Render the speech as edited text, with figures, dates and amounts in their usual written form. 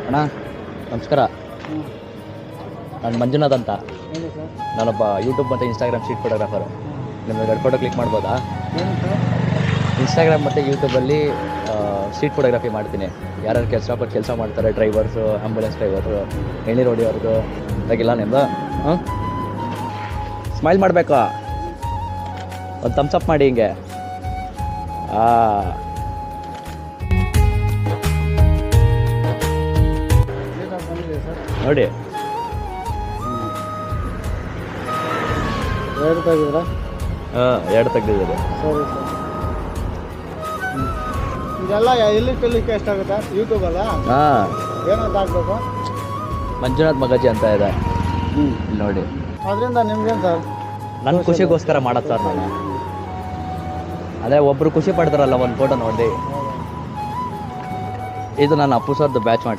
ಅಣ್ಣ ನಮಸ್ಕಾರ. ನಾನು ಮಂಜುನಾಥ್ ಅಂತ. ಹೇಳಿ ಸರ್. ನಾನೊಬ್ಬ ಯೂಟ್ಯೂಬ್ ಮತ್ತು ಇನ್ಸ್ಟಾಗ್ರಾಮ್ ಸ್ಟ್ರೀಟ್ ಫೋಟೋಗ್ರಾಫರು. ನಿಮಗೆ 2 ಫೋಟೋ ಕ್ಲಿಕ್ ಮಾಡ್ಬೋದಾ? ಏನು ಸರ್? ಇನ್ಸ್ಟಾಗ್ರಾಮ್ ಮತ್ತು ಯೂಟ್ಯೂಬಲ್ಲಿ ಸ್ಟ್ರೀಟ್ ಫೋಟೋಗ್ರಫಿ ಮಾಡ್ತೀನಿ. ಯಾರ್ಯಾರು ಕೆಲಸ ಮಾಡ್ತಾರೆ, ಡ್ರೈವರ್ಸು, ಆಂಬುಲೆನ್ಸ್ ಡ್ರೈವರು, ಎಣ್ಣೀರು ಹೊಡಿಯೋರ್ದು ಅದಾಗಿಲ್ಲ ನಿಮ್ಮದು. ಸ್ಮೈಲ್ ಮಾಡಬೇಕು, ಒಂದು ಥಮ್ಸ್ ಅಪ್ ಮಾಡಿ ಹಿಂಗೆ. ಬಂದಿದೆ ಸರ್. ನೋಡಿ, 2 ತೆಗೆದ್ರಾ? 2 ತೆಗ್ದಿದ್ದಾರೆ. ಸರಿ ಸರ್. ಇದೆಲ್ಲ ಎಲ್ಲಿ ತೆಲಿಕ್ಕೆ ಎಷ್ಟಾಗುತ್ತೆ? ಯೂಟ್ಯೂಬಲ್ಲ ಏನಂತ ಹಾಕ್ಬೇಕು? ಮಂಜುನಾಥ್ ಮಗಜಿ ಅಂತ ಇದೆ, ಇಲ್ಲಿ ನೋಡಿ. ಅದರಿಂದ ನಿಮ್ಗೇನು ಸರ್? ನನ್ನ ಖುಷಿಗೋಸ್ಕರ ಮಾಡೋದು ಸರ್ ನಾನು. ಅದೇ ಒಬ್ಬರು ಖುಷಿ ಪಡ್ತಾರಲ್ಲ ಒಂದು ಫೋಟೋ ನೋಡಿ. ಇದು ನಾನು ಅಪ್ಪು ಸರ್ದು ಬ್ಯಾಚ್ ಮಾಡಿ